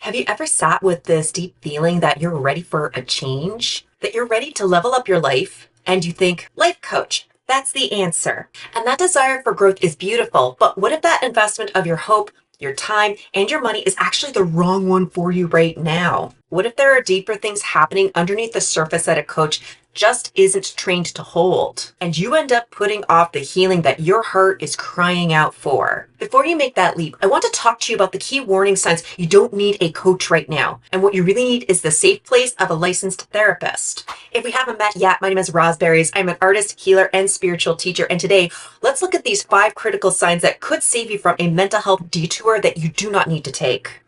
Have you ever sat with this deep feeling that you're ready for a change? That you're ready to level up your life? And you think, life coach, that's the answer. And that desire for growth is beautiful, but what if that investment of your hope, your time, and your money is actually the wrong one for you right now? What if there are deeper things happening underneath the surface that a coach just isn't trained to hold? And you end up putting off the healing that your heart is crying out for. Before you make that leap, I want to talk to you about the key warning signs you don't need a coach right now. And what you really need is the safe place of a licensed therapist. If we haven't met yet, my name is Raspberries. I'm an artist, healer, and spiritual teacher. And today, let's look at these 5 critical signs that could save you from a mental health detour that you do not need to take.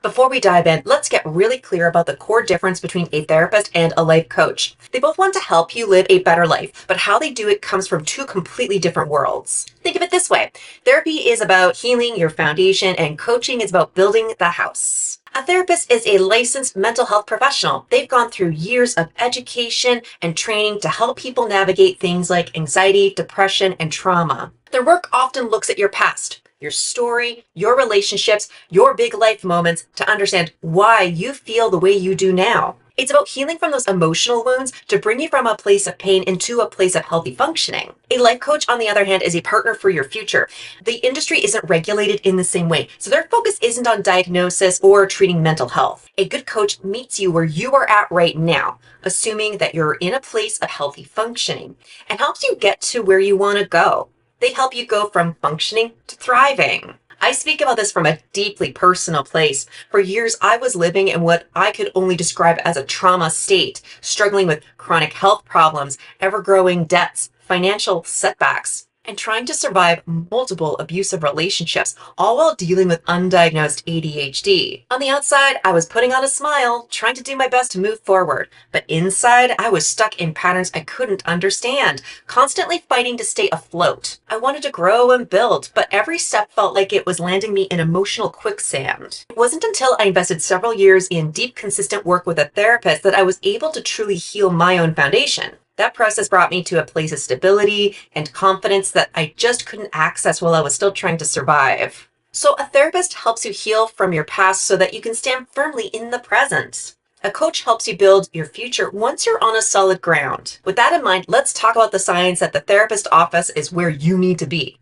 Before we dive in, let's get really clear about the core difference between a therapist and a life coach. They both want to help you live a better life, but how they do it comes from 2 completely different worlds. Think of it this way. Therapy is about healing your foundation, and coaching is about building the house. A therapist is a licensed mental health professional. They've gone through years of education and training to help people navigate things like anxiety, depression, and trauma. Their work often looks at your past, your story, your relationships, your big life moments to understand why you feel the way you do now. It's about healing from those emotional wounds to bring you from a place of pain into a place of healthy functioning. A life coach, on the other hand, is a partner for your future. The industry isn't regulated in the same way, so their focus isn't on diagnosis or treating mental health. A good coach meets you where you are at right now, assuming that you're in a place of healthy functioning, and helps you get to where you want to go. They help you go from functioning to thriving. I speak about this from a deeply personal place. For years, I was living in what I could only describe as a trauma state, struggling with chronic health problems, ever-growing debts, financial setbacks, and trying to survive multiple abusive relationships, all while dealing with undiagnosed ADHD. On the outside, I was putting on a smile, trying to do my best to move forward. But inside, I was stuck in patterns I couldn't understand, constantly fighting to stay afloat. I wanted to grow and build, but every step felt like it was landing me in emotional quicksand. It wasn't until I invested several years in deep, consistent work with a therapist that I was able to truly heal my own foundation. That process brought me to a place of stability and confidence that I just couldn't access while I was still trying to survive. So a therapist helps you heal from your past so that you can stand firmly in the present. A coach helps you build your future once you're on a solid ground. With that in mind, let's talk about the signs that the therapist office is where you need to be.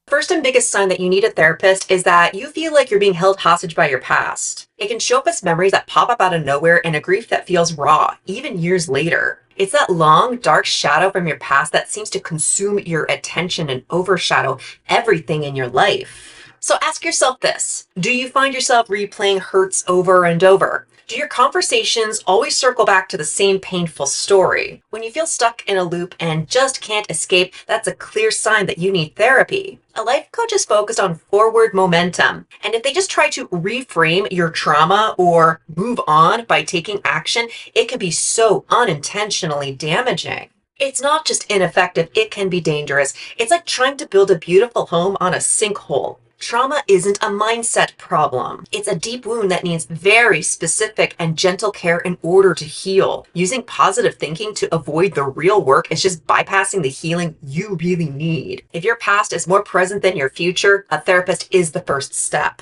First and biggest sign that you need a therapist is that you feel like you're being held hostage by your past. It can show up as memories that pop up out of nowhere and a grief that feels raw, even years later. It's that long, dark shadow from your past that seems to consume your attention and overshadow everything in your life. So ask yourself this: do you find yourself replaying hurts over and over? Do your conversations always circle back to the same painful story? When you feel stuck in a loop and just can't escape, that's a clear sign that you need therapy. A life coach is focused on forward momentum, and if they just try to reframe your trauma or move on by taking action, it can be so unintentionally damaging. It's not just ineffective, it can be dangerous. It's like trying to build a beautiful home on a sinkhole. Trauma isn't a mindset problem. It's a deep wound that needs very specific and gentle care in order to heal. Using positive thinking to avoid the real work is just bypassing the healing you really need. If your past is more present than your future, a therapist is the first step.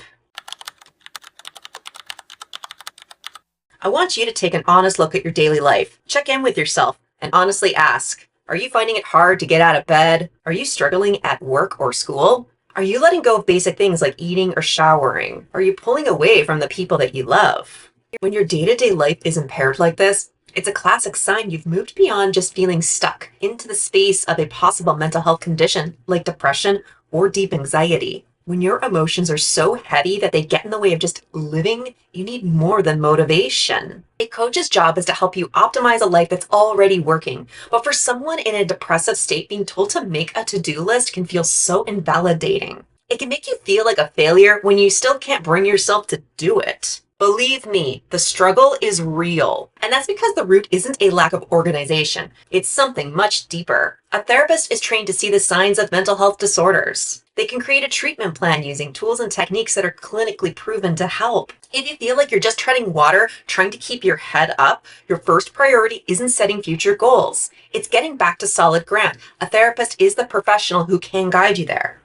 I want you to take an honest look at your daily life. Check in with yourself and honestly ask, are you finding it hard to get out of bed? Are you struggling at work or school? Are you letting go of basic things like eating or showering? Are you pulling away from the people that you love? When your day-to-day life is impaired like this, it's a classic sign you've moved beyond just feeling stuck into the space of a possible mental health condition like depression or deep anxiety. When your emotions are so heavy that they get in the way of just living, you need more than motivation. A coach's job is to help you optimize a life that's already working. But for someone in a depressive state, being told to make a to-do list can feel so invalidating. It can make you feel like a failure when you still can't bring yourself to do it. Believe me, the struggle is real. And that's because the root isn't a lack of organization. It's something much deeper. A therapist is trained to see the signs of mental health disorders. They can create a treatment plan using tools and techniques that are clinically proven to help. If you feel like you're just treading water, trying to keep your head up, your first priority isn't setting future goals. It's getting back to solid ground. A therapist is the professional who can guide you there.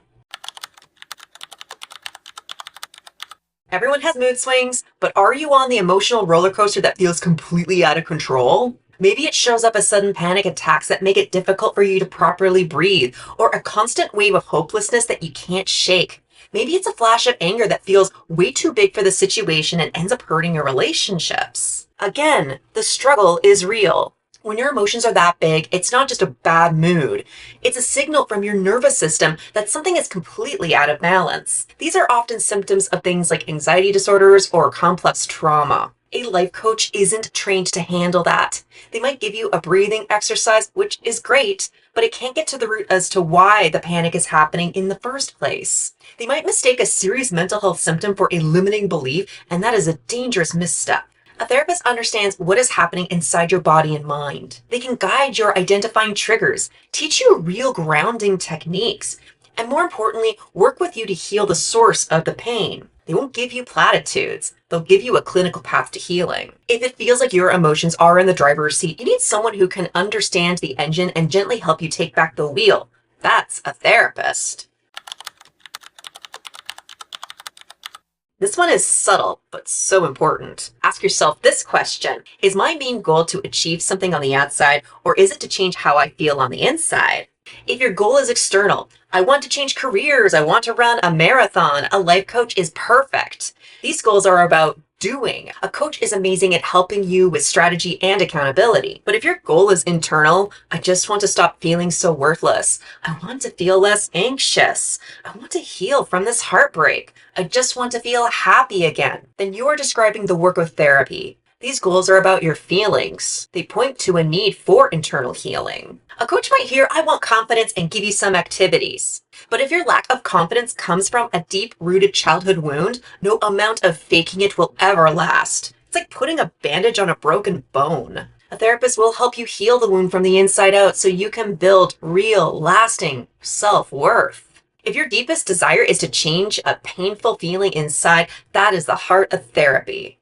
Everyone has mood swings, but are you on the emotional roller coaster that feels completely out of control? Maybe it shows up as sudden panic attacks that make it difficult for you to properly breathe, or a constant wave of hopelessness that you can't shake. Maybe it's a flash of anger that feels way too big for the situation and ends up hurting your relationships. Again, the struggle is real. When your emotions are that big, it's not just a bad mood. It's a signal from your nervous system that something is completely out of balance. These are often symptoms of things like anxiety disorders or complex trauma. A life coach isn't trained to handle that. They might give you a breathing exercise, which is great, but it can't get to the root as to why the panic is happening in the first place. They might mistake a serious mental health symptom for a limiting belief, and that is a dangerous misstep. A therapist understands what is happening inside your body and mind. They can guide your identifying triggers, teach you real grounding techniques, and more importantly, work with you to heal the source of the pain. They won't give you platitudes. They'll give you a clinical path to healing. If it feels like your emotions are in the driver's seat, you need someone who can understand the engine and gently help you take back the wheel. That's a therapist. This one is subtle, but so important. Ask yourself this question. Is my main goal to achieve something on the outside, or is it to change how I feel on the inside? If your goal is external, I want to change careers, I want to run a marathon, a life coach is perfect. These goals are about doing. A coach is amazing at helping you with strategy and accountability. But if your goal is internal, I just want to stop feeling so worthless. I want to feel less anxious. I want to heal from this heartbreak. I just want to feel happy again. Then you are describing the work of therapy. These goals are about your feelings. They point to a need for internal healing. A coach might hear, I want confidence, and give you some activities. But if your lack of confidence comes from a deep-rooted childhood wound, no amount of faking it will ever last. It's like putting a bandage on a broken bone. A therapist will help you heal the wound from the inside out so you can build real, lasting self-worth. If your deepest desire is to change a painful feeling inside, that is the heart of therapy.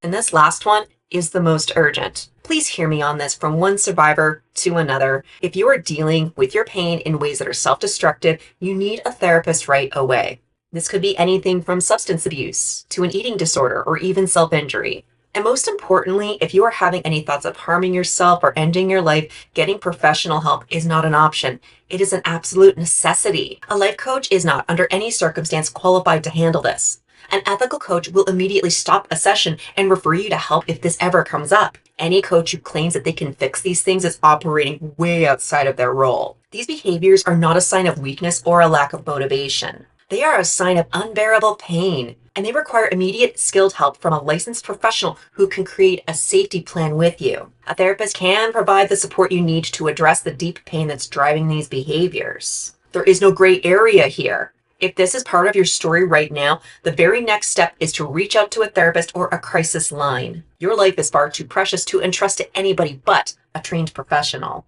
And this last one is the most urgent. Please hear me on this from one survivor to another. If you are dealing with your pain in ways that are self-destructive, you need a therapist right away. This could be anything from substance abuse to an eating disorder or even self-injury. And most importantly, if you are having any thoughts of harming yourself or ending your life, getting professional help is not an option. It is an absolute necessity. A life coach is not, under any circumstance, qualified to handle this. An ethical coach will immediately stop a session and refer you to help if this ever comes up. Any coach who claims that they can fix these things is operating way outside of their role. These behaviors are not a sign of weakness or a lack of motivation. They are a sign of unbearable pain, and they require immediate skilled help from a licensed professional who can create a safety plan with you. A therapist can provide the support you need to address the deep pain that's driving these behaviors. There is no gray area here. If this is part of your story right now, the very next step is to reach out to a therapist or a crisis line. Your life is far too precious to entrust to anybody but a trained professional.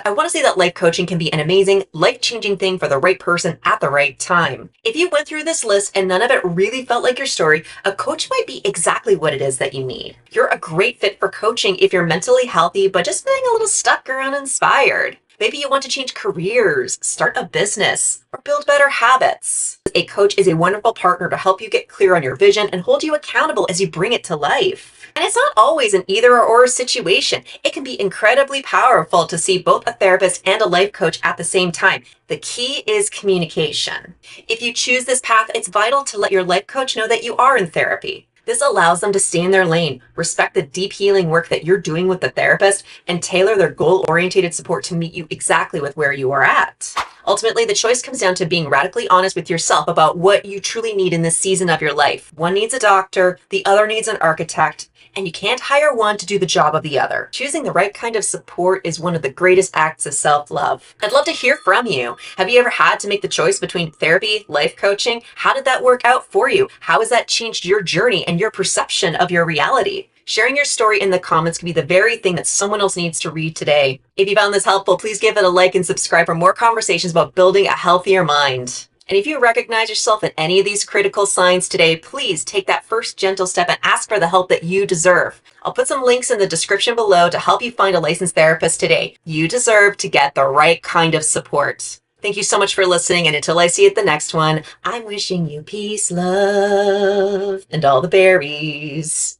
I want to say that life coaching can be an amazing, life-changing thing for the right person at the right time. If you went through this list and none of it really felt like your story, a coach might be exactly what it is that you need. You're a great fit for coaching if you're mentally healthy but just feeling a little stuck or uninspired. Maybe you want to change careers, start a business, or build better habits. A coach is a wonderful partner to help you get clear on your vision and hold you accountable as you bring it to life. And it's not always an either or situation. It can be incredibly powerful to see both a therapist and a life coach at the same time. The key is communication. If you choose this path, it's vital to let your life coach know that you are in therapy. This allows them to stay in their lane, respect the deep healing work that you're doing with the therapist, and tailor their goal-oriented support to meet you exactly with where you are at. Ultimately, the choice comes down to being radically honest with yourself about what you truly need in this season of your life. One needs a doctor, the other needs an architect, and you can't hire one to do the job of the other. Choosing the right kind of support is one of the greatest acts of self-love. I'd love to hear from you. Have you ever had to make the choice between therapy, life coaching? How did that work out for you? How has that changed your journey and your perception of your reality? Sharing your story in the comments can be the very thing that someone else needs to read today. If you found this helpful, please give it a like and subscribe for more conversations about building a healthier mind. And if you recognize yourself in any of these critical signs today, please take that first gentle step and ask for the help that you deserve. I'll put some links in the description below to help you find a licensed therapist today. You deserve to get the right kind of support. Thank you so much for listening, and until I see you at the next one, I'm wishing you peace, love, and all the berries.